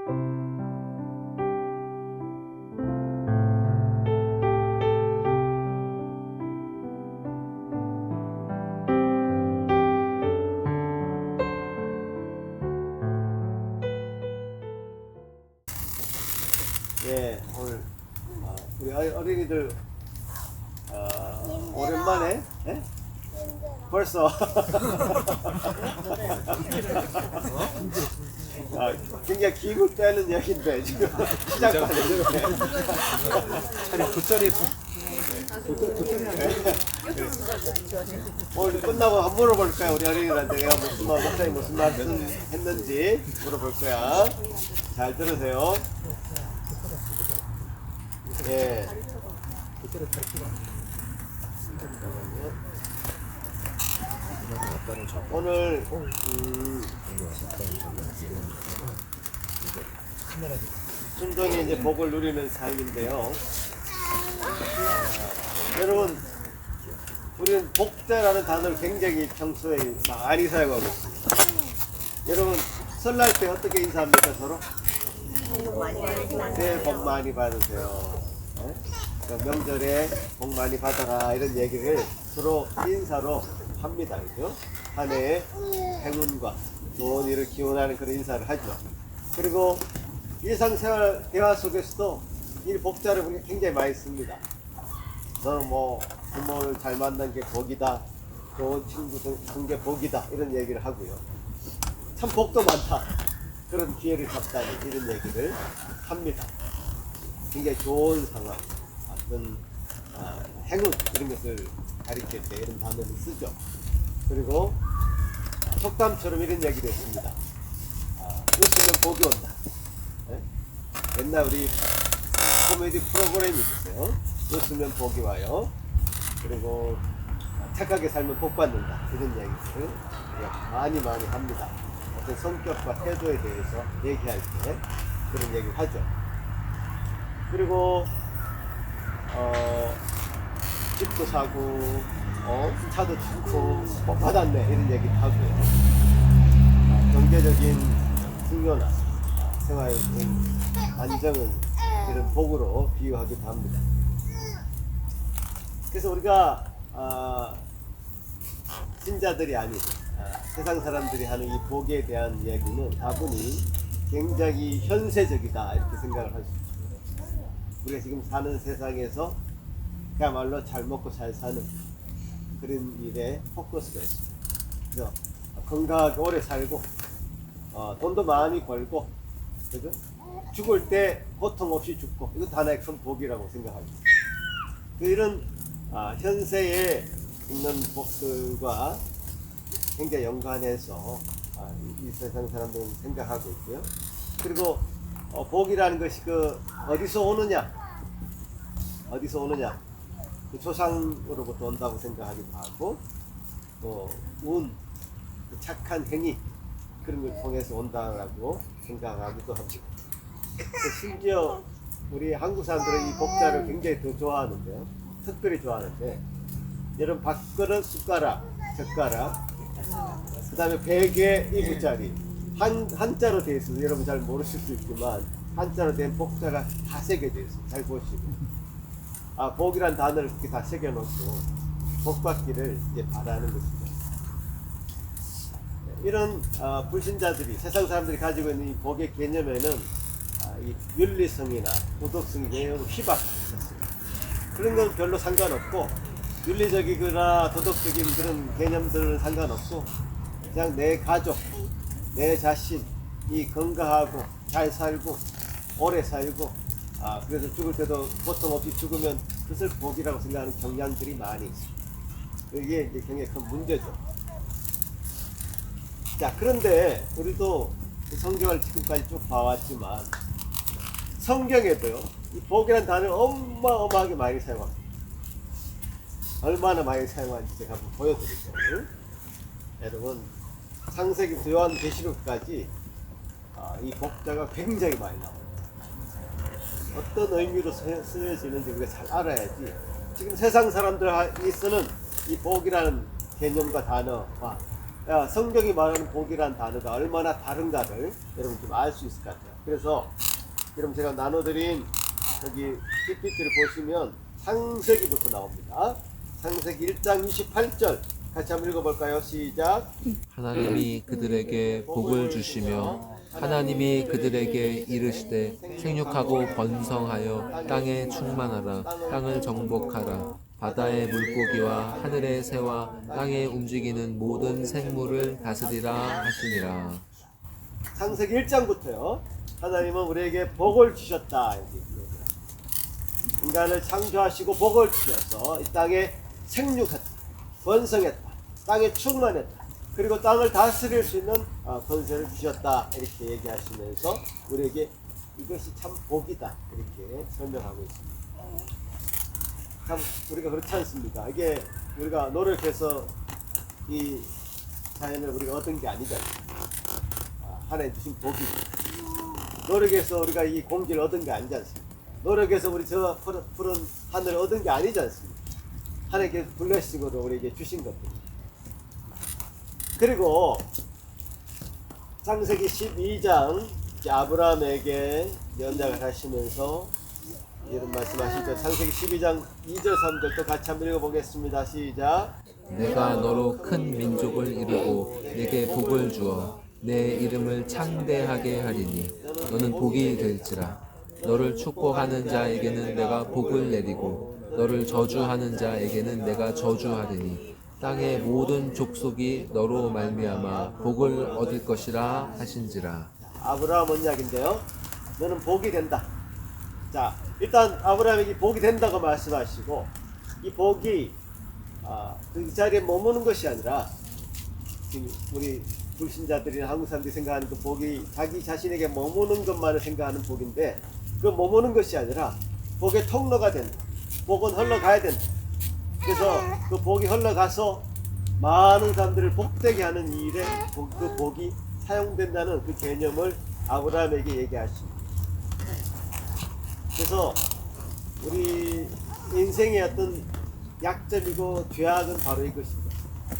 예, 오늘 우리 어린이들 오랜만에 예? 벌써 굉장히 기분 빼는 얘기인데 지금 시작하는데 오늘 끝나고 한번 물어볼 거야. 우리 어린이들한테 내가 목사님 무슨 말씀 했는지 물어볼 거야. 잘 들으세요. 예. 오늘 순종이 이제 복을 누리는 삶인데요. 여러분, 우리는 복자라는 단어를 굉장히 평소에 많이 사용하고 있습니다. 여러분, 설날 때 어떻게 인사합니까 서로? 새해 복 많이 받으세요. 네? 그러니까 명절에 복 많이 받아라 이런 얘기를 서로 인사로 합니다. 그죠? 한 해의 행운과 좋은 일을 기원하는 그런 인사를 하죠. 그리고 일상생활 대화 속에서도 이 복자를 우리가 굉장히 많이 씁니다. 너는 뭐 부모를 잘 만난 게 복이다, 좋은 친구 든 게 복이다 이런 얘기를 하고요. 참 복도 많다, 그런 기회를 잡다니 이런 얘기를 합니다. 굉장히 좋은 상황, 어떤 행운 이런 것을 가리킬 때 이런 단어를 쓰죠. 그리고 속담처럼 이런 얘기도 했습니다. 웃으면 복이 온다. 네? 옛날 우리 코미디 프로그램이 있었어요. 웃으면 복이 와요. 그리고 착하게 살면 복 받는다. 이런 얘기를 많이 합니다. 어떤 성격과 태도에 대해서 얘기할 때 그런 얘기를 하죠. 그리고 집도 사고 차도 좋고 복 받았네 이런 얘기도 하고요. 경제적인 풍요나 생활의 안정은 이런 복으로 비유하기도 합니다. 그래서 우리가 신자들이 아닌 세상 사람들이 하는 이 복에 대한 이야기는 다분히 굉장히 현세적이다 이렇게 생각을 할 수 있습니다. 우리가 지금 사는 세상에서 그야말로 잘 먹고 잘 사는 그런 일에 포커스가 있습니다. 그래서 건강하게 오래 살고 돈도 많이 벌고, 그죠? 죽을 때 고통 없이 죽고, 이것도 하나의 큰 복이라고 생각합니다. 이런 현세에 있는 복들과 굉장히 연관해서 이 세상 사람들은 생각하고 있고요. 그리고 복이라는 것이 어디서 오느냐, 그 조상으로부터 온다고 생각하기도 하고, 또 운, 착한 행위 그런 걸 통해서 온다라고 생각하기도 합니다. 심지어 우리 한국 사람들은 이 복자를 굉장히 더 좋아하는데요. 특별히 좋아하는데, 여러분 밥그릇, 숟가락, 젓가락, 그 다음에 베개, 이부자리 한자로 되어 있어서 여러분 잘 모르실 수 있지만 한자로 된 복자가 다 새겨져 있어요. 잘 보시고 복이란 단어를 그렇게 다 새겨놓고 복 받기를 이제 바라는 것이죠. 이런 불신자들이, 세상 사람들이 가지고 있는 이 복의 개념에는 이 윤리성이나 도덕성이 매우 희박했습니다. 그런 건 별로 상관없고, 윤리적이거나 도덕적인 그런 개념들은 상관없고, 그냥 내 가족, 내 자신이 건강하고 잘 살고 오래 살고, 그래서 죽을 때도 고통 없이 죽으면 그것을 복이라고 생각하는 경향들이 많이 있습니다. 이게 이제 굉장히 큰 문제죠. 자, 그런데 우리도 성경을 지금까지 쭉 봐왔지만 성경에도요, 이 복이라는 단어를 어마어마하게 많이 사용합니다. 얼마나 많이 사용하는지 제가 한번 보여드릴게요. 여러분, 창세기부터 요한계시록까지 이 복자가 굉장히 많이 나옵니다. 어떤 의미로 쓰여지는지 우리가 잘 알아야지 지금 세상 사람들이 쓰는 이 복이라는 개념과 단어와 성경이 말하는 복이란 단어가 얼마나 다른가를 여러분 좀 알 수 있을 것 같아요. 그래서 여러분 제가 나눠드린 여기 PPT를 보시면 창세기부터 나옵니다. 창세기 1장 28절 같이 한번 읽어볼까요? 시작. 하나님이 그들에게 복을 주시며 하나님이 그들에게 이르시되 생육하고 번성하여 땅에 충만하라. 땅을 정복하라. 바다의 물고기와 하늘의 새와 땅에 움직이는 모든 생물을 다스리라 하시니라. 창세기 1장부터요. 하나님은 우리에게 복을 주셨다. 인간을 창조하시고 복을 주셔서 이 땅에 생육했다. 번성했다. 땅에 충만했다. 그리고 땅을 다스릴 수 있는 권세를 주셨다. 이렇게 얘기하시면서 우리에게 이것이 참 복이다. 이렇게 설명하고 있습니다. 참 우리가 그렇지 않습니까? 이게 우리가 노력해서 이 자연을 우리가 얻은 게 아니잖아요. 하나님 주신 복이죠. 노력해서 우리가 이 공기를 얻은 게 아니지 않습니까? 노력해서 우리 저 푸른 하늘을 얻은 게 아니지 않습니까? 하나님께서 블레싱으로 우리에게 주신 것들입니다. 그리고 창세기 12장 아브라함에게 연락을 하시면서 이런 말씀하시죠. 창세기 12장 2절 3절도 같이 한번 읽어보겠습니다. 시작. 내가 너로 큰 민족을 이루고 내게 복을 주어 내 이름을 창대하게 하리니 너는 복이 될지라. 너를 축복하는 자에게는 내가 복을 내리고 너를 저주하는 자에게는 내가 저주하리니 땅의 모든 족속이 너로 말미암아 복을 얻을 것이라 하신지라. 아브라함 언약인데요. 너는 복이 된다. 자, 일단 아브라함에게 복이 된다고 말씀하시고 이 복이 그 자리에 머무는 것이 아니라 지금 우리 불신자들이나 한국 사람들이 생각하는 그 복이 자기 자신에게 머무는 것만을 생각하는 복인데 그 머무는 것이 아니라 복의 통로가 된다. 복은 흘러가야 된다. 그래서 그 복이 흘러가서 많은 사람들을 복되게 하는 일에 그 복이 사용된다는 그 개념을 아브라함에게 얘기하십니다. 그래서 우리 인생의 어떤 약점이고 죄악은 바로 이것입니다.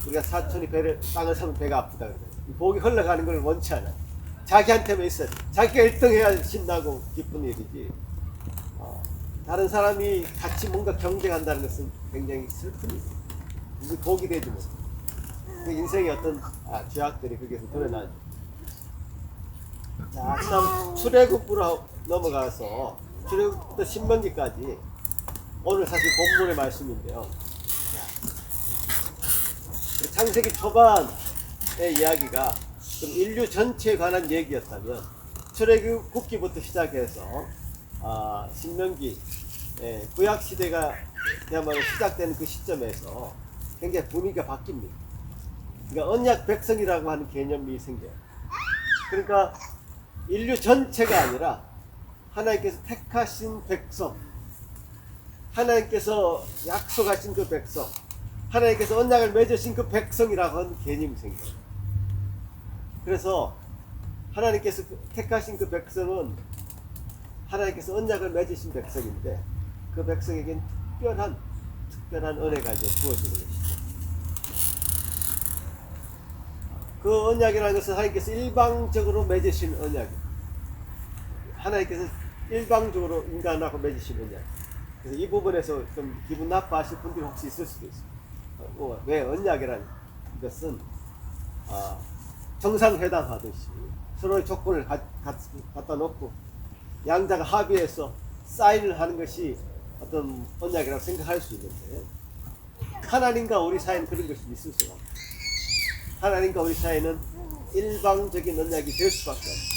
우리가 사촌이 땅을 사면 배가 아프다 그래요. 복이 흘러가는 걸 원치 않아요. 자기한테만 있어요. 자기가 1등해야 신나고 기쁜 일이지. 다른 사람이 같이 뭔가 경쟁한다는 것은 굉장히 슬픈 일이에요. 이게 복이 되지 못해요. 그 인생의 어떤 죄악들이 거기에서 드러나죠. 자, 그다음 출애굽으로 넘어가서 출애굽부터 신명기까지 오늘 사실 본문의 말씀인데요. 창세기 초반의 이야기가 좀 인류 전체에 관한 얘기였다면 출애굽기부터 시작해서 신명기 구약 시대가 그야말로 시작되는 그 시점에서 굉장히 분위기가 바뀝니다. 그러니까 언약 백성이라고 하는 개념이 생겨요. 그러니까 인류 전체가 아니라 하나님께서 택하신 백성, 하나님께서 약속하신 그 백성, 하나님께서 언약을 맺으신 그 백성이라고 하는 개념이 생겨요. 그래서 하나님께서 택하신 그 백성은 하나님께서 언약을 맺으신 백성인데 그 백성에겐 특별한 은혜가 이제 부어지는 것이죠. 그 언약이라는 것은 하나님께서 일방적으로 맺으신 언약이에요. 하나님께서 일방적으로 인간하고 맺으신 언약. 그래서 이 부분에서 좀 기분 나빠하실 분들이 혹시 있을 수도 있어요. 왜 언약이라는 것은 정상회담 하듯이 서로의 조건을 갖다 놓고 양자가 합의해서 사인을 하는 것이 어떤 언약이라고 생각할 수 있는데 하나님과 우리 사이는 그런 것이 있을 수가 없어요. 하나님과 우리 사이는 일방적인 언약이 될 수밖에 없어요.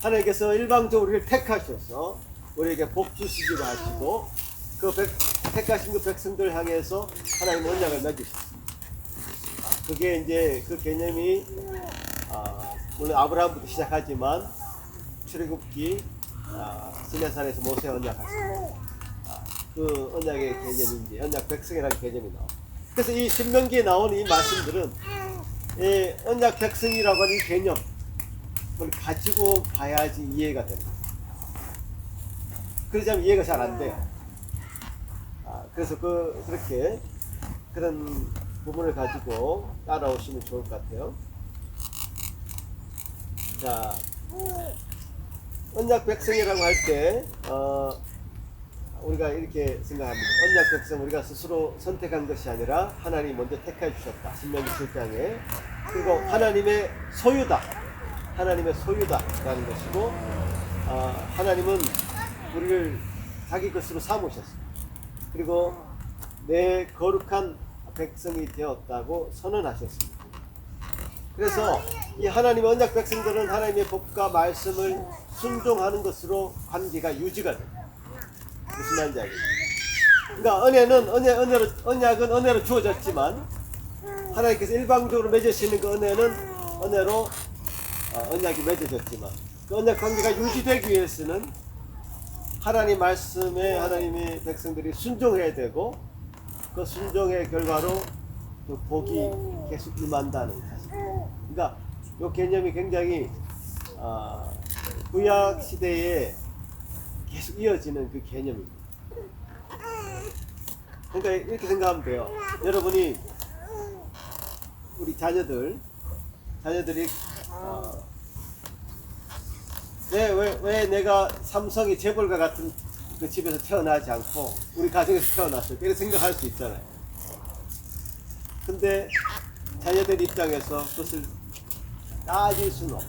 하나님께서 일방적으로 우리를 택하셔서 우리에게 복 주시기로 하시고 그 택하신 그 백성들 향해서 하나님 언약을 맺으셨습니다. 그게 이제 그 개념이 물론 아브라함부터 시작하지만 출애굽기 시내산에서 모세 언약하셨습니다. 그 언약의 개념이 이제 언약 백성이라는 개념이 나와요. 그래서 이 신명기에 나오는 이 말씀들은 이 언약 백성이라고 하는 이 개념을 가지고 봐야지 이해가 됩니다. 그러지 않으면 이해가 잘 안 돼요. 그래서 그렇게 그런 부분을 가지고 따라오시면 좋을 것 같아요. 자, 언약 백성이라고 할 때 우리가 이렇게 생각합니다. 언약 백성 우리가 스스로 선택한 것이 아니라 하나님이 먼저 택해 주셨다. 신명기 7장에. 그리고 하나님의 소유다. 하나님의 소유다라는 것이고 하나님은 우리를 자기 것으로 삼으셨습니다. 그리고 내 거룩한 백성이 되었다고 선언하셨습니다. 그래서 이 하나님의 언약 백성들은 하나님의 법과 말씀을 순종하는 것으로 관계가 유지가 됩니다. 무슨 말인지 알겠습니다. 그러니까 언약은 은혜로 주어졌지만 하나님께서 일방적으로 맺으시는 그 은혜는 은혜로 언약이 맺어졌지만 그 언약 관계가 유지되기 위해서는 하나님 말씀에 하나님의 백성들이 순종해야 되고 그 순종의 결과로 그 복이 계속 임한다는 사실. 그러니까 이 개념이 굉장히 구약 시대에 계속 이어지는 그 개념입니다. 그러니까 이렇게 생각하면 돼요. 여러분이 우리 자녀들이 왜 내가 삼성이 재벌가 같은 그 집에서 태어나지 않고 우리 가정에서 태어났을까 이렇게 생각할 수 있잖아요. 근데 자녀들 입장에서 그것을 따질 수는 없다.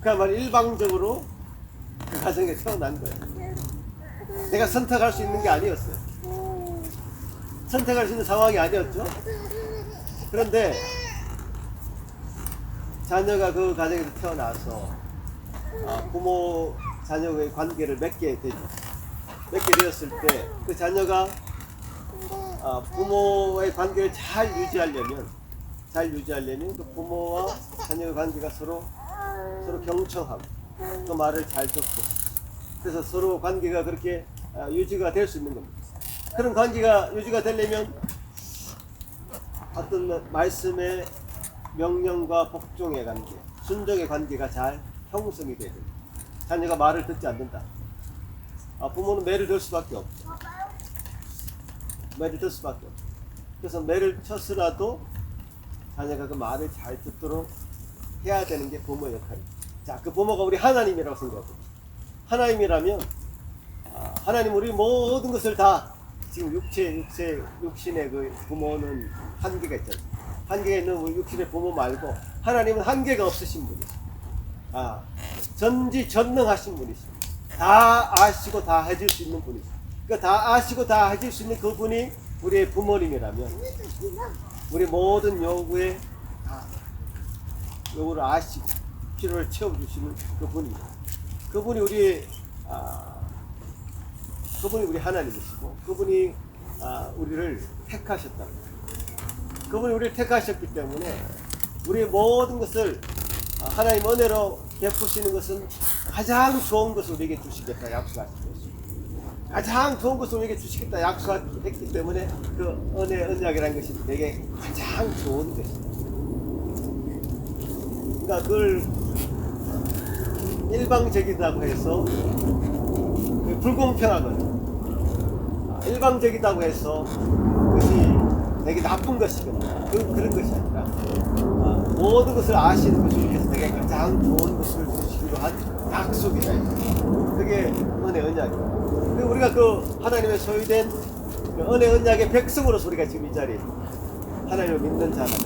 그야말로 일방적으로 그 가정에 태어난 거예요. 내가 선택할 수 있는 게 아니었어요. 선택할 수 있는 상황이 아니었죠. 그런데 자녀가 그 가정에서 태어나서 부모 자녀의 관계를 맺게 되죠. 맺게 되었을 때 그 자녀가 부모의 관계를 잘 유지하려면 그 부모와 자녀의 관계가 서로 경청하고 그 말을 잘 듣고 그래서 서로 관계가 그렇게 유지가 될 수 있는 겁니다. 그런 관계가 유지가 되려면 어떤 말씀의 명령과 복종의 관계, 순종의 관계가 잘 형성이 돼야 됩니다. 자녀가 말을 듣지 않는다. 부모는 매를 들 수밖에 없죠. 매를 들 수밖에 없죠. 그래서 매를 쳤으라도 자녀가 그 말을 잘 듣도록 해야 되는 게 부모의 역할입니다. 자, 그 부모가 우리 하나님이라고 생각합니다. 하나님이라면 하나님 우리 모든 것을 다 지금 육신의 그 부모는 한계가 있잖아요. 한계가 있는 우리 육신의 부모 말고 하나님은 한계가 없으신 분이죠. 전지전능하신 분이십니다. 다 아시고 다 해줄 수 있는 분이죠. 그러니까 다 아시고 다 해줄 수 있는 그분이 우리의 부모님이라면 우리 모든 요구를 아시고 필요를 채워주시는 그분입니다. 그분이 우리 하나님이시고 그분이 우리를 택하셨다. 그분이 우리를 택하셨기 때문에 우리의 모든 것을 하나님 은혜로 베푸시는 것은 가장 좋은 것을 우리에게 주시겠다 약속하신 것입니다. 가장 좋은 것을 우리에게 주시겠다 약속했기 때문에 그 언약이라는 것이 내게 가장 좋은 것입니다. 그러니까 그걸 일방적이라고 해서 불공평하거나 일방적이라고 해서 그것이 내게 나쁜 것이거나 그런 것이 아니라 모든 것을 아시는 것을 위해서 내게 가장 좋은 것을 주시기로 한 약속이다. 그게 은혜 언약입니다. 그리고 우리가 그 하나님의 소유된 은혜 언약의 백성으로서 우리가 지금 이 자리에 하나님을 믿는 자라면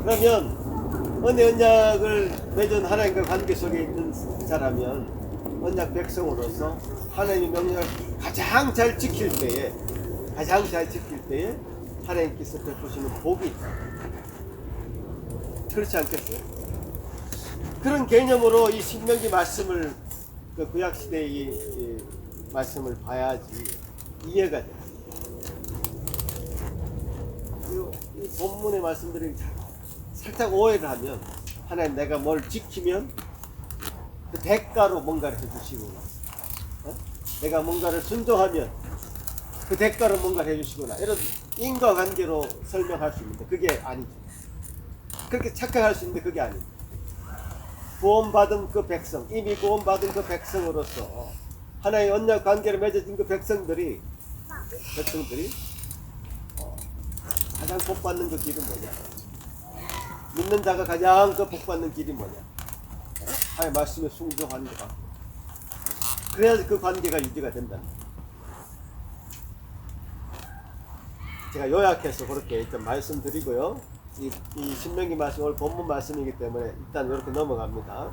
그러면 은혜 언약을 맺은 하나님과 관계 속에 있는 자라면 언약 백성으로서 하나님의 명령을 가장 잘 지킬 때에 하나님께서 베푸시는 복이 있다. 그렇지 않겠어요? 그런 개념으로 이 신명기 말씀을 그 구약 시대의 이 말씀을 봐야지 이해가 돼요. 이 본문의 말씀들이 살짝 오해를 하면 하나님 내가 뭘 지키면 그 대가로 뭔가를 해주시구나. 내가 뭔가를 순종하면 그 대가로 뭔가를 해주시구나. 이런 인과관계로 설명할 수 있는데 그게 아니죠. 그렇게 착각할 수 있는데 그게 아닙니다. 구원받은 그 백성, 이미 구원받은 그 백성으로서 하나의 언약 관계를 맺어진 그 백성들이 가장 복 받는 그 길은 뭐냐? 믿는 자가 가장 그 복 받는 길이 뭐냐? 하나님의 말씀에 순종하는 것 같고, 그래야지 그 관계가 유지가 된다. 제가 요약해서 그렇게 일단 말씀드리고요. 이 신명기 말씀 오늘 본문 말씀이기 때문에 일단 이렇게 넘어갑니다.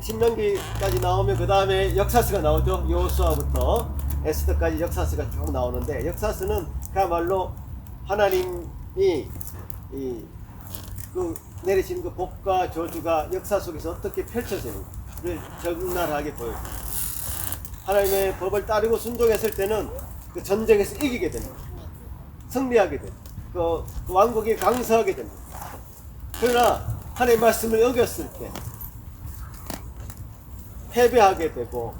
신명기까지 나오면 그 다음에 역사서가 나오죠. 여호수아부터 에스더까지 역사서가 쭉 나오는데, 역사서는 그야말로 하나님이 그 내리신 그 복과 저주가 역사 속에서 어떻게 펼쳐지는지를 적나라하게 보여요. 하나님의 법을 따르고 순종했을 때는 그 전쟁에서 이기게 됩니다. 승리하게 됩니다. 그 왕국이 강서하게 됩니다. 그러나 하나님의 말씀을 어겼을 때 패배하게 되고,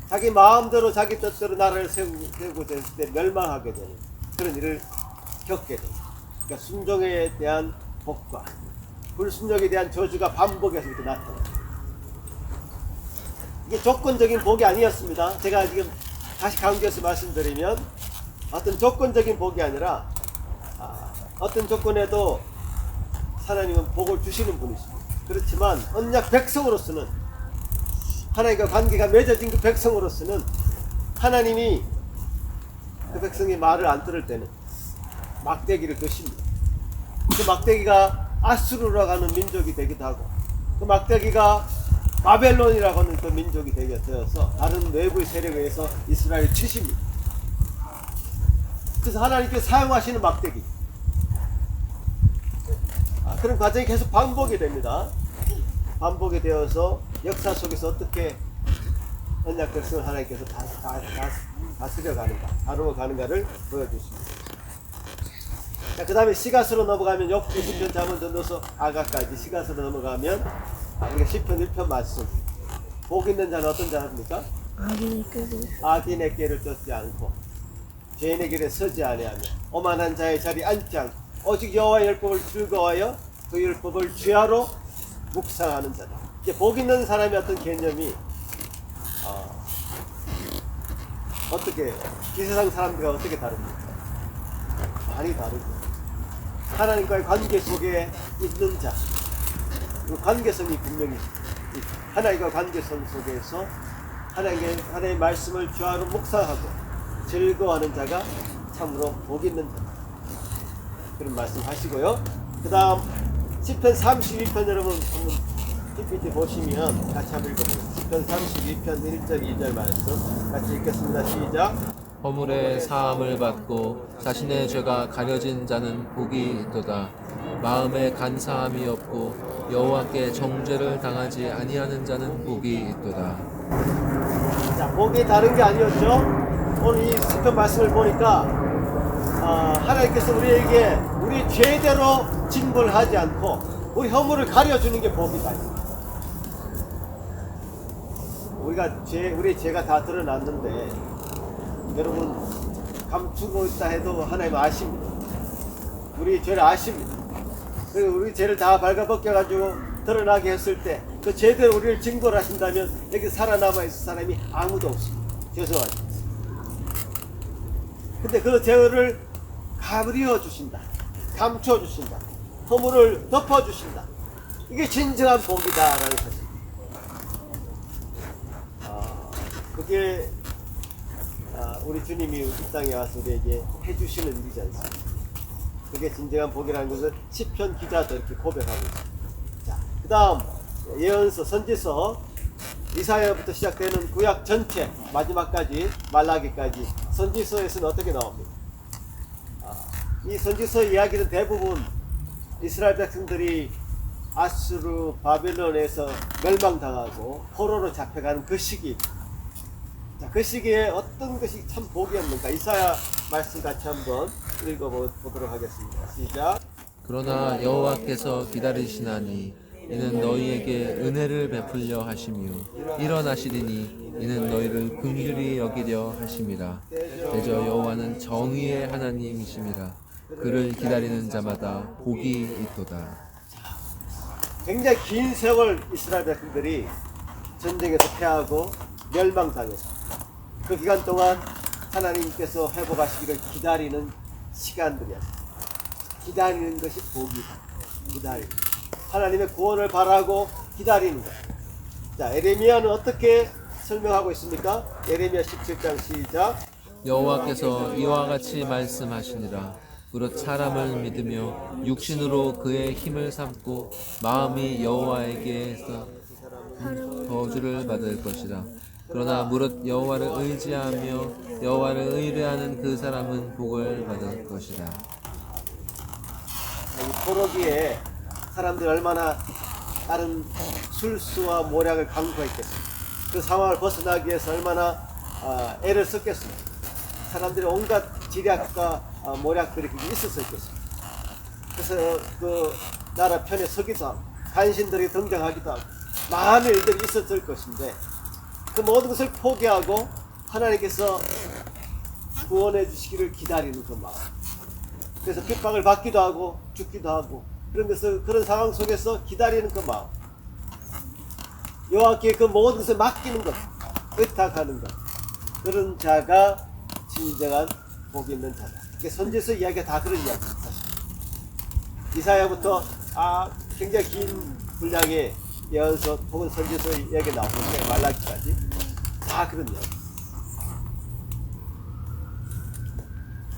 자기 마음대로 자기 뜻대로 나라를 세우고자 했을 때 멸망하게 되는 그런 일을 겪게 됩니다. 그러니까 순종에 대한 복과 불순종에 대한 저주가 반복해서 이렇게 나타납니다. 이게 조건적인 복이 아니었습니다. 제가 지금 다시 강조해서 말씀드리면, 어떤 조건적인 복이 아니라 어떤 조건에도 하나님은 복을 주시는 분이십니다. 그렇지만 언약 백성으로서는, 하나님과 관계가 맺어진 그 백성으로서는 하나님이 그 백성의 말을 안 들을 때는 막대기를 거십니다. 그 막대기가 아수르라고 하는 민족이 되기도 하고, 그 막대기가 바벨론이라고 하는 그 민족이 되어서 다른 외부의 세력에 의해서 이스라엘을 치십니다. 그래서 하나님께 사용하시는 막대기, 그런 과정이 계속 반복이 됩니다. 반복이 되어서 역사 속에서 어떻게 언약 백성을 하나님께서 다스려가는가, 다루어가는가를 보여주십니다. 그 다음에 시가서로 넘어가면 욥기, 시편, 잠언, 전도서, 아가까지 시가서로 넘어가면 우리가 시편 1편 말씀, 복 있는 자는 어떤 자입니까? 악인의 길을 쫓지 않고 죄인의 길에 서지 아니하며 오만한 자의 자리에 앉지 않고 오직 여호와의 율법을 즐거워하여 그 율법을 죄하로 묵상하는 자다. 이제 복 있는 사람의 어떤 개념이 어떻게 이 세상 사람들과 어떻게 다릅니까? 많이 다르고, 하나님과의 관계 속에 있는 자, 그 관계성이 분명히 하나님과 관계성 속에서 하나님의 말씀을 주하로 묵상하고 즐거워하는 자가 참으로 복 있는 자다. 그런 말씀 하시고요. 그 다음 시편 32편 여러분 한번 PPT 보시면 같이 한번 읽어보세요. 시편 32편 1절 2절 말씀 같이 읽겠습니다. 시작. 허물의 사함을 받고 자신의 죄가 가려진 자는 복이 있도다. 마음에 간사함이 없고 여호와께 정죄를 당하지 아니하는 자는 복이 있도다. 자, 복이 다른 게 아니었죠. 오늘 이 시편 말씀을 보니까 하나님께서 우리에게 우리 죄대로 징벌하지 않고 우리 허물을 가려주는 게 복이다. 우리 죄가 다 드러났는데, 여러분 감추고 있다 해도 하나님 아십니다. 우리 죄를 아십니다. 그리고 우리 죄를 다 발가벗겨가지고 드러나게 했을 때 그 죄대로 우리를 징벌하신다면 여기 살아남아 있을 사람이 아무도 없습니다. 죄송하죠. 근데 그 죄를 가버려 주신다, 감춰 주신다, 허물을 덮어 주신다. 이게 진정한 복이다라는 사실. 그게 우리 주님이 이 땅에 와서 우리에게 해주시는 일이지 않습니까? 그게 진정한 복이라는 것을 시편 기자도 이렇게 고백하고 있습니다. 자, 그 다음 예언서, 선지서, 이사야부터 시작되는 구약 전체 마지막까지 말라기까지 선지서에서는 어떻게 나옵니까? 이 선지서 이야기는 대부분 이스라엘 백성들이 아수르 바벨론에서 멸망당하고 포로로 잡혀가는 그 시기. 자, 그 시기에 어떤 것이 참 복이었는가? 이사야 말씀 같이 한번 읽어보도록 하겠습니다. 시작. 그러나 여호와께서 기다리시나니 이는 너희에게 은혜를 베풀려 하시며 일어나시리니 이는 너희를 긍휼히 여기려 하심이라. 대저 여호와는 정의의 하나님이심이라. 그를 기다리는 자마다 복이 있도다. 굉장히 긴 세월 이스라엘 백성들이 전쟁에서 패하고 멸망당해서 그 기간 동안 하나님께서 회복하시기를 기다리는 시간들이야. 기다리는 것이 복이다. 기다리는 하나님의 구원을 바라고 기다리는 것. 자, 에레미야는 어떻게 설명하고 있습니까? 에레미야 17장 시작. 여호와께서 이와 같이 말씀하시니라. 그릇 사람을 믿으며 육신으로 그의 힘을 삼고 마음이 여호와에게서 저주를 받을 것이라. 그러나 무릇 여호와를 의지하며 여호와를 의뢰하는 그 사람은 복을 받을 것이라. 이 포로기에 사람들이 얼마나 다른 술수와 모략을 강구했겠습니까? 그 상황을 벗어나기 위해서 얼마나 애를 썼겠습니까? 사람들이 온갖 지략과 모략들이 있었을 것입니다. 그래서 그 나라 편에 서기도 하고 간신들이 등장하기도 하고 많은 일들이 있었을 것인데 그 모든 것을 포기하고 하나님께서 구원해 주시기를 기다리는 그 마음. 그래서 핍박을 받기도 하고 죽기도 하고 그런 상황 속에서 기다리는 그 마음. 여호와께 그 모든 것을 맡기는 것, 의탁하는 것. 그런 자가 진정한 복이 있는 자다. 선지서 이야기가 다 그런 이야기입니다. 이사야부터 굉장히 긴 분량의 예언서 혹은 선지서 이야기 나오는데 말라기까지 다 그런 이야기.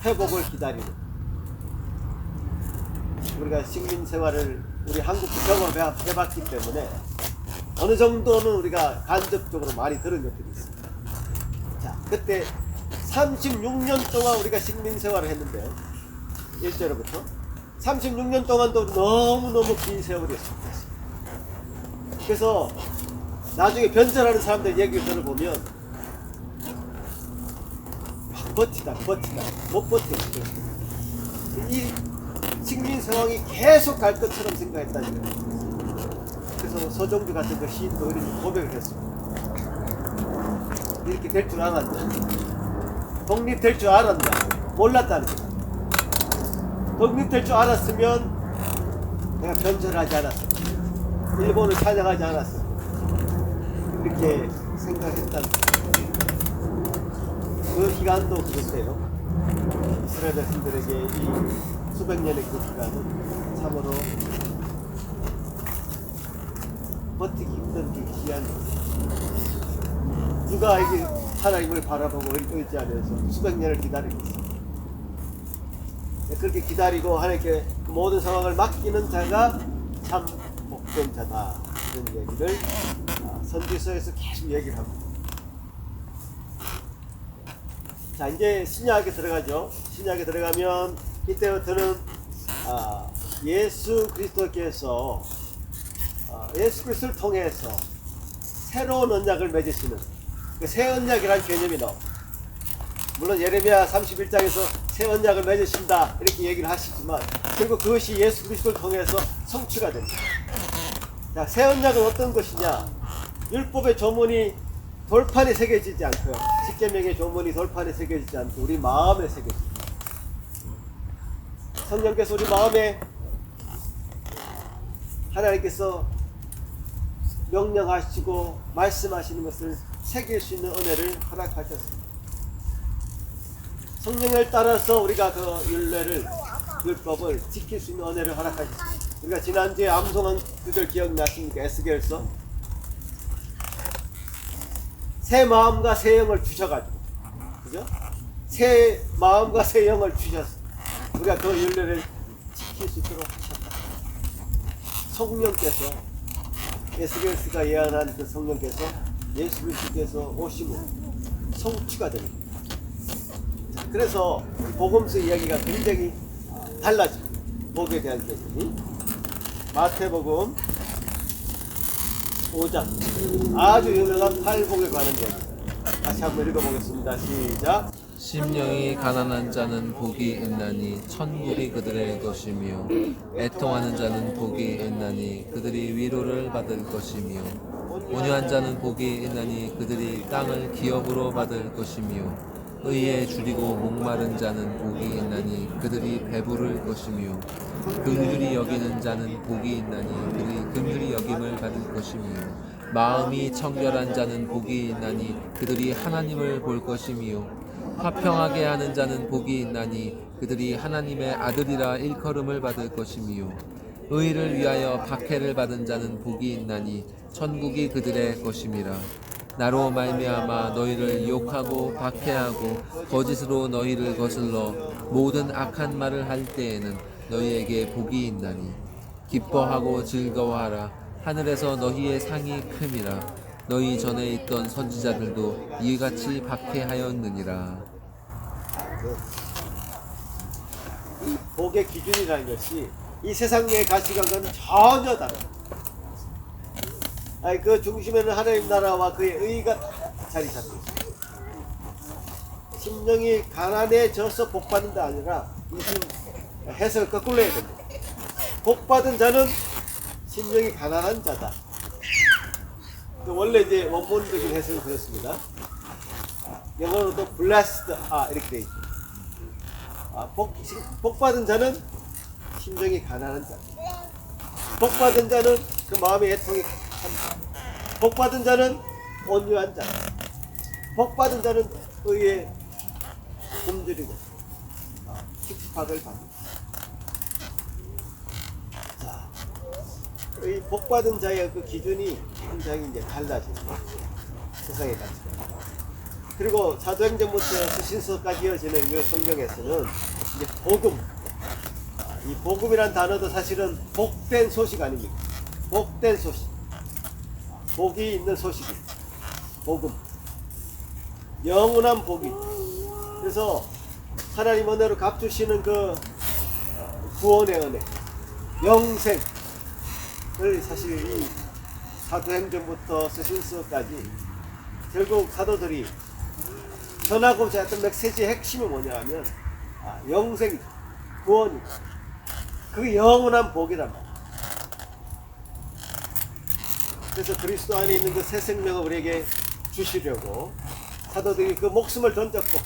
회복을 기다리는. 우리가 식민 생활을 우리 한국도 경험해봤기 때문에 어느 정도는 우리가 간접적으로 많이 들은 것들이 있습니다. 자, 그때 36년 동안 우리가 식민 생활을 했는데요. 1절부터 36년 동안도 너무너무 긴 세월이었습니다. 그래서 나중에 변절하는 사람들 얘기를 들어보면 버티다 못 버티고 이 식민 상황이 계속 갈 것처럼 생각했다는 거예요. 그래서 서정주 같은 그 시인도 이렇게 고백을 했습니다. 이렇게 될 줄 알았냐? 독립될 줄 알았냐? 몰랐다는 거예요. 독립될 줄 알았으면 내가 변절하지 않았어. 일본을 찬양하지 않았어. 이렇게 생각했다는 거예요. 그 기간도 그런데요. 이스라엘 백성들에게 이 수백 년의 그 기간은 참으로 버티기 힘든 그 기간이에요. 누가 이게 하나님을 바라보고 의지하면서 수백 년을 기다리고 있어요. 그렇게 기다리고 하나님께 그 모든 상황을 맡기는 자가 참 복된 자다. 이런 얘기를 선지서에서 계속 얘기를 합니다. 자, 이제 신약에 들어가죠. 신약에 들어가면 이때부터는 예수 그리스도께서 예수 그리스도를 통해서 새로운 언약을 맺으시는 그 새 언약이라는 개념이 나옵니다. 물론 예레미야 31장에서 새 언약을 맺으신다 이렇게 얘기를 하시지만 결국 그것이 예수 그리스도를 통해서 성취가 됩니다. 자, 새 언약은 어떤 것이냐? 율법의 조문이 돌판에 새겨지지 않고요. 십계명의 조문이 돌판에 새겨지지 않고 우리 마음에 새겨집니다. 성령께서 우리 마음에 하나님께서 명령하시고 말씀하시는 것을 새길 수 있는 은혜를 허락하셨습니다. 성령을 따라서 우리가 그 율법을 지킬 수 있는 은혜를 허락하셨습니다. 우리가 지난주에 암송한 그들 기억나십니까? 에스겔서 새 마음과 새 영을 주셔가지고, 그죠? 새 마음과 새 영을 주셨어. 우리가 그 율례를 지킬 수 있도록 하셨다. 성령께서 에스겔스가 예언한 그 성령께서 예수 그리스도께서 오심으로 성취가 됩니다. 그래서 복음서 이야기가 굉장히 달라집니다. 복에 대한 개념이. 마태복음 5장 아주 유명한 팔복에 관한 얘기. 다시 한번 읽어보겠습니다. 시작. 심령이 가난한 자는 복이 있나니 천국이 그들의 것이며 애통하는 자는 복이 있나니 그들이 위로를 받을 것이며 온유한 자는 복이 있나니 그들이 땅을 기업으로 받을 것이며 의에 줄이고 목마른 자는 복이 있나니 그들이 배부를 것이며 긍휼히 여기는 자는 복이 있나니 그들이 긍휼히 여김을 받을 것이며 마음이 청결한 자는 복이 있나니 그들이 하나님을 볼 것이며 화평하게 하는 자는 복이 있나니 그들이 하나님의 아들이라 일컬음을 받을 것이미요. 의를 위하여 박해를 받은 자는 복이 있나니 천국이 그들의 것임이라. 나로 말미암아 너희를 욕하고 박해하고 거짓으로 너희를 거슬러 모든 악한 말을 할 때에는 너희에게 복이 있나니 기뻐하고 즐거워하라. 하늘에서 너희의 상이 큼이라. 너희 전에 있던 선지자들도 이같이 박해하였느니라. 이 복의 기준이라는 것이 이 세상의 가치관과는 전혀 다르다. 아니, 그 중심에는 하나님 나라와 그의 의가 자리 잡고 있습니다. 심령이 가난해져서 복받는다 아니라 이 해석을 거꾸로 해야 됩니다. 복받은 자는 심령이 가난한 자다. 원래 이제 원본적인 해석은 그렇습니다. 영어로도 blessed 이렇게 되어 있죠. 복받은 자는 심정이 가난한 자. 복받은 자는 그 마음의 애통이 한 자. 복받은 자는 온유한 자. 복받은 자는 의에 굶주리고 핍박을 받는. 자, 이 복받은 자의 그 기준이 굉장히 이제 달라집니다. 세상의 가치관. 그리고 사도행전부터 서신서까지 이어지는 그 성경에서는 이제 복음, 이 복음이란 단어도 사실은 복된 소식 아닙니까? 복된 소식, 복이 있는 소식입니다. 복음, 영원한 복이. 그래서 하나님 은혜로 갚주시는 그 구원의 은혜, 영생을 사실 이 사도행전부터 서신서까지 결국 사도들이 전하고자 했던 메시지의 핵심이 뭐냐 하면 영생, 구원이, 그 영원한 복이란 말이에요. 그래서 그리스도 안에 있는 그 새 생명을 우리에게 주시려고 사도들이 그 목숨을 던졌고,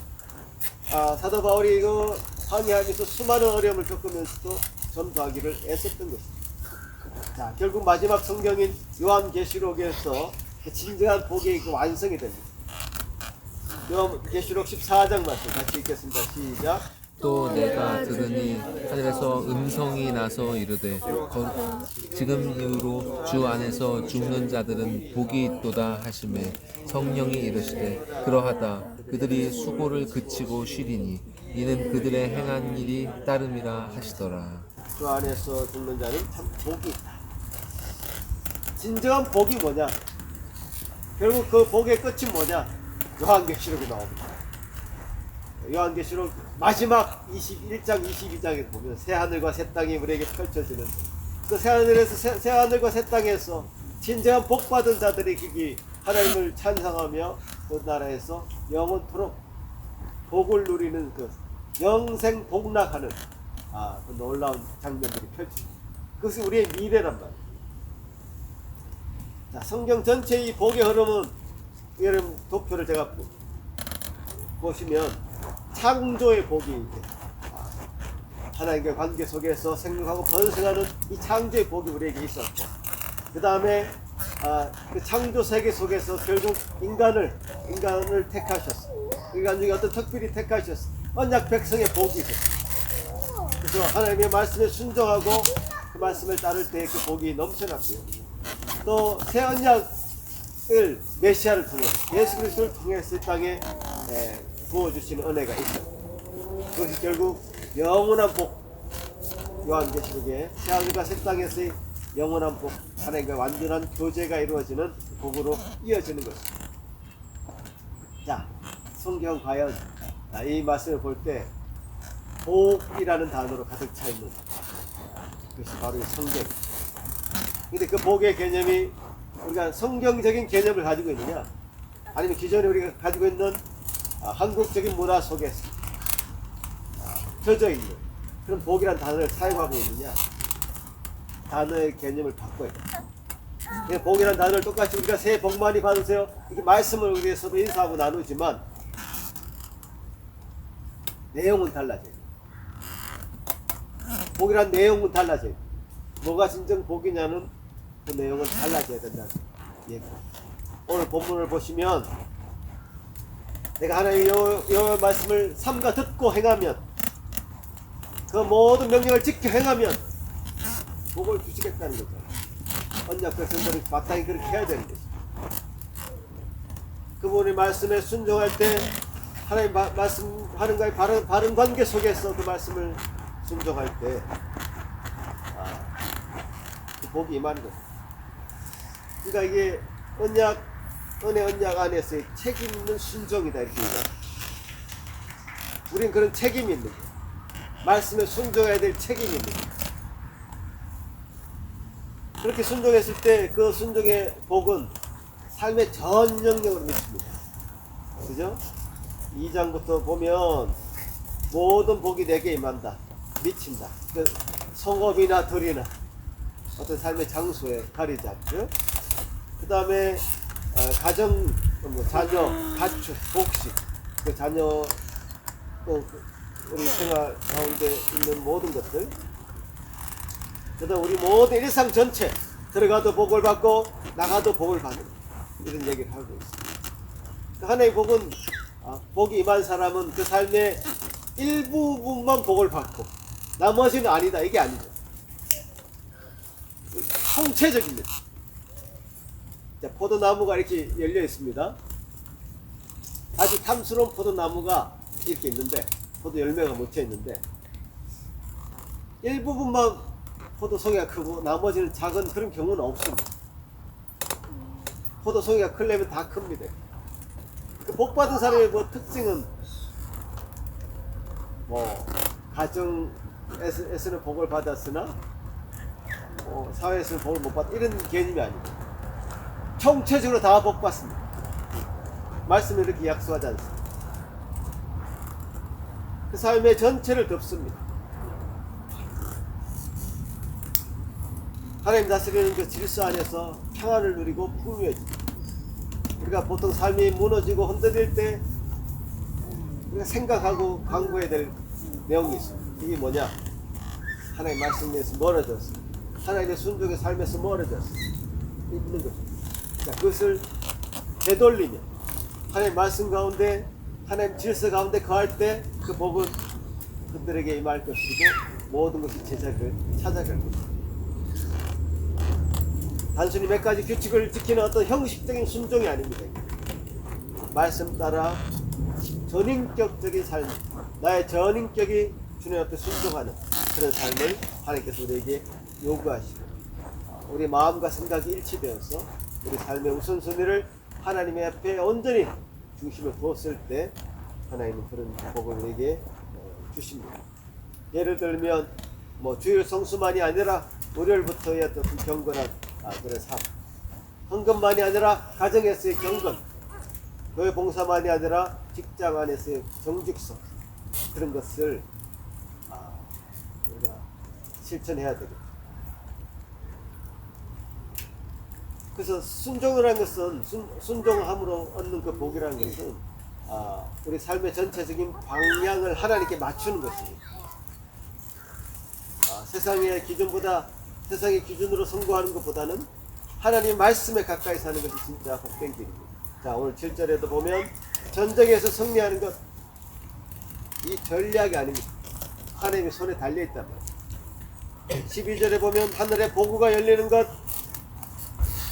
사도 바울이 그 항해하면서 수많은 어려움을 겪으면서도 전도하기를 애썼던 것입니다. 자, 결국 마지막 성경인 요한계시록에서 그 진정한 복의 그 완성이 됩니다. 요한계시록 14장 말씀 같이 읽겠습니다. 시작. 또 내가 들으니 하늘에서 음성이 나서 이르되 지금 이후로 주 안에서 죽는 자들은 복이 있도다 하시매 성령이 이르시되 그러하다 그들이 수고를 그치고 쉬리니 이는 그들의 행한 일이 따름이라 하시더라. 주 안에서 죽는 자는 참 복이 있다. 진정한 복이 뭐냐? 결국 그 복의 끝이 뭐냐? 요한계시록이 나옵니다. 요한계시록 마지막 21장 22장에 보면 새하늘과 새 땅이 우리에게 펼쳐지는 그 새하늘에서 새하늘과 새 땅에서 진정한 복받은 자들이 거기 하나님을 찬송하며 그 나라에서 영원토록 복을 누리는 그 영생 복락하는 그 놀라운 장면들이 펼쳐집니다. 그것이 우리의 미래란 말이에요. 자, 성경 전체의 이 복의 흐름은 여러분 도표를 제가 보시면 창조의 복이 하나님과의 관계 속에서 생육하고 번성하는 이 창조의 복이 우리에게 있었고, 그 다음에 그 창조 세계 속에서 결국 인간을 택하셨어. 인간 중에 어떤 특별히 택하셨어. 언약 백성의 복이 있었어. 그래서 하나님의 말씀에 순종하고 그 말씀을 따를 때 그 복이 넘쳐났고요. 또 새 언약을 메시아를 통해 예수 그리스도를 통해서 땅에 부어주시는 은혜가 있어요. 그것이 결국 영원한 복, 요한계시록에 새하늘과 새 땅에서의 영원한 복, 하나님과 완전한 교제가 이루어지는 복으로 이어지는 것입니다. 자, 성경 과연 이 말씀을 볼 때 복이라는 단어로 가득 차 있는 그것이 바로 이 성경. 근데 그 복의 개념이 우리가 성경적인 개념을 가지고 있느냐, 아니면 기존에 우리가 가지고 있는 한국적인 문화 속에서 젖어 있는 그런 복이라는 단어를 사용하고 있느냐, 단어의 개념을 바꿔야 돼요. 복이라는 단어를 똑같이 우리가 새해 복 많이 받으세요 이렇게 말씀을 우리 서로 인사하고 나누지만 내용은 달라져요. 복이란 내용은 달라져요. 뭐가 진정 복이냐는 그 내용은 달라져야 된다는 얘기입니다. 오늘 본문을 보시면 내가 하나님의 요 말씀을 삼가 듣고 행하면, 그 모든 명령을 지켜 행하면 복을 주시겠다는 거죠. 언약 백성들이 마땅히 그렇게 해야 되는 거죠. 그분의 말씀에 순종할 때 하나님 말씀하는 거에 바른 관계 속에서 그 말씀을 순종할 때 그 복이 임하는 거죠. 그러니까 이게 은혜 언약 안에서의 책임 있는 순종이다, 이렇게 얘기해요. 우린 그런 책임이 있는 거예요. 말씀에 순종해야 될 책임이 있는 거예요. 그렇게 순종했을 때 그 순종의 복은 삶의 전 영역으로 미칩니다. 그죠? 2장부터 보면 모든 복이 내게 임한다, 미친다. 그 성업이나 들이나 어떤 삶의 장소에 가리지 않죠. 그 다음에 가정, 자녀, 가축, 복식, 그 자녀, 또 우리 생활 가운데 있는 모든 것들, 그 다음 우리 모든 일상 전체, 들어가도 복을 받고 나가도 복을 받는, 이런 얘기를 하고 있습니다. 하나의 복은, 복이 임한 사람은 그 삶의 일부분만 복을 받고 나머지는 아니다, 이게 아니죠. 총체적입니다. 자, 포도나무가 이렇게 열려 있습니다. 아주 탐스러운 포도나무가 이렇게 있는데, 포도 열매가 묻혀 있는데, 일부분만 포도 송이가 크고 나머지는 작은 그런 경우는 없습니다. 포도 송이가 크려면 다 큽니다. 그 복 받은 사람의 특징은 가정에서는 복을 받았으나 사회에서는 복을 못 받, 이런 개념이 아니고 총체적으로 다 복 받습니다. 말씀이 이렇게 약속하지 않습니다. 그 삶의 전체를 덮습니다. 하나님 다스리는 그 질서 안에서 평안을 누리고 풍요해집니다. 우리가 보통 삶이 무너지고 흔들릴 때 우리가 생각하고 강구해야 될 내용이 있습니다. 이게 뭐냐? 하나님 말씀에서 멀어졌어. 하나님의 순종의 삶에서 멀어졌어. 있는 것입니다. 자, 그것을 되돌리며 하나님 말씀 가운데, 하나님 질서 가운데 거할 때 그 복은 그들에게 임할 것이고 모든 것이 제자리를 찾아갈 것입니다. 단순히 몇 가지 규칙을 지키는 어떤 형식적인 순종이 아닙니다. 말씀 따라 전인격적인 삶, 나의 전인격이 주님 앞에 순종하는 그런 삶을 하나님께서 우리에게 요구하시고, 우리 마음과 생각이 일치되어서 우리 삶의 우선순위를 하나님의 앞에 온전히 중심에 두었을 때 하나님은 그런 복을 우리에게 주십니다. 예를 들면 주일 성수만이 아니라 월요일부터의 어떤 경건한 그런 삶, 헌금만이 아니라 가정에서의 경건, 교회 봉사만이 아니라 직장 안에서의 정직성, 그런 것을 우리가 실천해야 되겠다. 그래서 순종을 한 것은, 순종함으로 얻는 그 복이라는 것은 우리 삶의 전체적인 방향을 하나님께 맞추는 것입니다. 세상의 기준보다, 세상의 기준으로 선거하는 것보다는 하나님 말씀에 가까이 사는 것이 진짜 복된 길입니다. 자, 오늘 7절에도 보면 전쟁에서 승리하는 것, 이 전략이 아닙니다. 하나님의 손에 달려있단 말이에요. 12절에 보면 하늘의 보구가 열리는 것,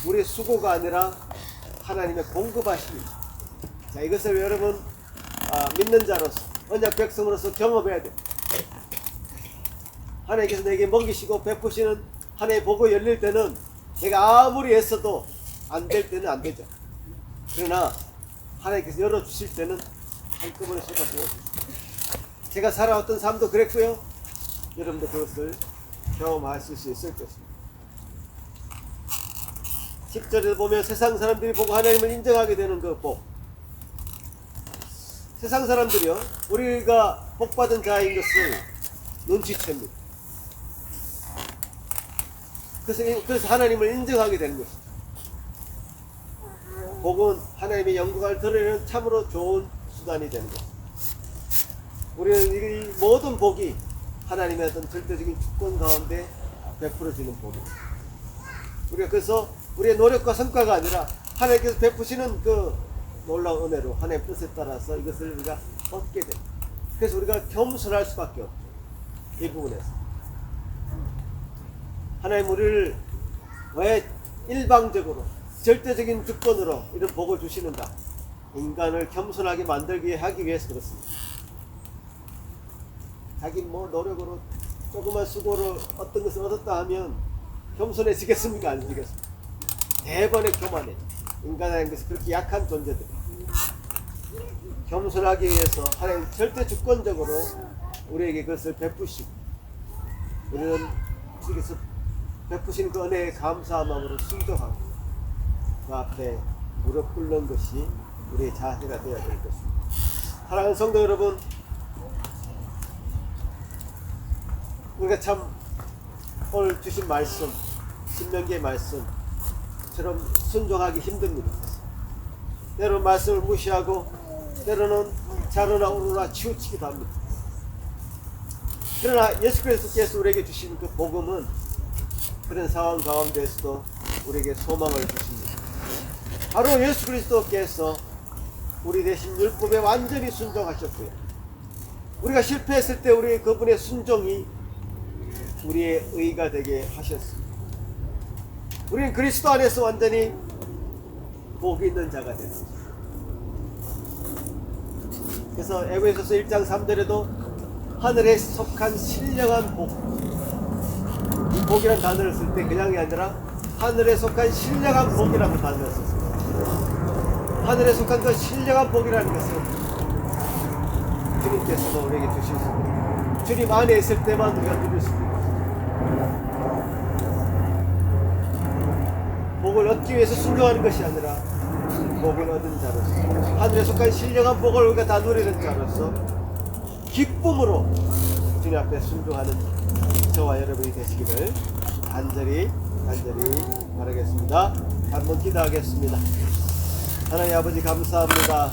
우리의 수고가 아니라 하나님의 공급하십니다. 자, 이것을 여러분 믿는 자로서, 언약 백성으로서 경험해야 돼요. 하나님께서 내게 먹이시고 베푸시는 하나님의 복이 열릴 때는 내가 아무리 애써도 안 될 때는 안 되죠. 그러나 하나님께서 열어주실 때는 한꺼번에 쏟아부어요. 제가 살아왔던 삶도 그랬고요. 여러분도 그것을 경험하실 수 있을 것입니다. 10절에 보면 세상 사람들이 보고 하나님을 인정하게 되는 그 복. 세상 사람들이요, 우리가 복받은 자인 것을 눈치챕니다. 그래서 하나님을 인정하게 되는 것입니다. 복은 하나님의 영광을 드러내는 참으로 좋은 수단이 되는 것입니다. 우리는 이 모든 복이 하나님의 어떤 절대적인 주권 가운데 베풀어지는 복입니다. 우리가 그래서 우리의 노력과 성과가 아니라 하나님께서 베푸시는 그 놀라운 은혜로 하나님의 뜻에 따라서 이것을 우리가 얻게 됩니다. 그래서 우리가 겸손할 수밖에 없죠. 이 부분에서 하나님 우리를 왜 일방적으로 절대적인 주권으로 이런 복을 주시는가? 인간을 겸손하게 만들게 하기 위해서 그렇습니다. 자기 뭐 노력으로 조그만 수고로 어떤 것을 얻었다 하면 겸손해지겠습니까? 안 지겠습니까? 대번에 교만해져. 인간이라는 것은 그렇게 약한 존재들이에요. 겸손하기 위해서 하나님 절대 주권적으로 우리에게 그것을 베푸시고 우리는 주께서 베푸신 그 은혜에 감사한 마음으로 순종하고 그 앞에 무릎 꿇는 것이 우리의 자세가 되어야 될 것입니다. 사랑하는 성도 여러분, 우리가 참 오늘 주신 말씀, 신명기의 말씀처럼 순종하기 힘듭니다. 때로는 말씀을 무시하고 때로는 자르나 오르나 치우치기도 합니다. 그러나 예수 그리스도께서 우리에게 주신 그 복음은 그런 상황 가운데서도 우리에게 소망을 주십니다. 바로 예수 그리스도께서 우리 대신 율법에 완전히 순종하셨고요. 우리가 실패했을 때 우리 그분의 순종이 우리의 의가 되게 하셨습니다. 우리는 그리스도 안에서 완전히 복이 있는 자가 됩니다. 그래서 에베소서 1장 3절에도 하늘에 속한 신령한 복, 이 복이라는 단어를 쓸 때 그냥이 아니라 하늘에 속한 신령한 복이라는 단어를 썼습니다. 하늘에 속한 그 신령한 복이라는 것은 주님께서도 우리에게 주셨습니다. 주님 안에 있을 때만 우리가 누릴 수 있습니다. 복을 얻기 위해서 순종하는 것이 아니라 복을 얻은 자로서 하늘에 속한 신령한 복을 우리가 다 누리는 자로서 기쁨으로 주님 앞에 순종하는 저와 여러분이 되시기를 간절히 바라겠습니다. 한번 기도하겠습니다. 하나님 아버지 감사합니다.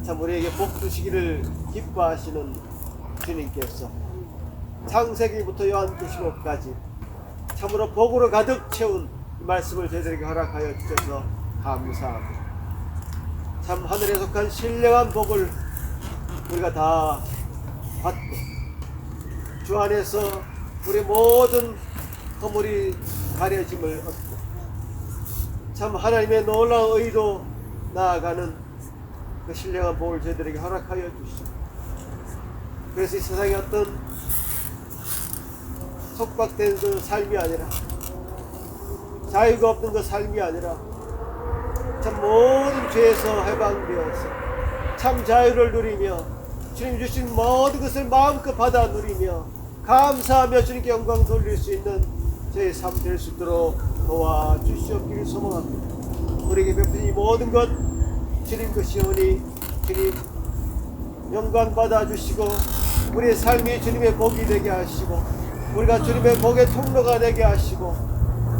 참 우리에게 복 주시기를 기뻐하시는 주님께서 창세기부터 요한계시록까지 참으로 복으로 가득 채운 이 말씀을 저희들에게 허락하여 주셔서 감사합니다. 참 하늘에 속한 신령한 복을 우리가 다 받고 주 안에서 우리 모든 허물이 가려짐을 얻고 참 하나님의 놀라운 의로 나아가는 그 신령한 복을 저희들에게 허락하여 주시고 그래서 이 세상에 어떤 속박된 그 삶이 아니라 자유가 없는 그 삶이 아니라 참 모든 죄에서 해방되어서 참 자유를 누리며 주님 주신 모든 것을 마음껏 받아 누리며 감사하며 주님께 영광 돌릴 수 있는 저의 삶 될 수 있도록 도와주시옵기를 소망합니다. 우리에게 베푸신 이 모든 것 주님 것이오니 주님 영광 받아주시고 우리의 삶이 주님의 복이 되게 하시고 우리가 주님의 복의 통로가 되게 하시고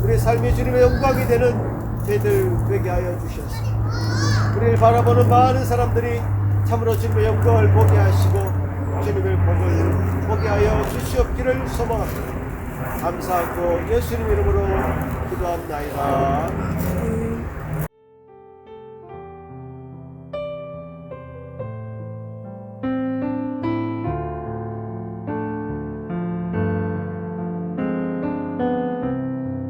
우리의 삶이 주님의 영광이 되는 저희들 되게 하여 주셔서 우리를 바라보는 많은 사람들이 참으로 주님의 영광을 보게 하시고 주님의 복을 보게 하여 주시옵기를 소망합니다. 감사하고 예수님 이름으로 기도합나이다.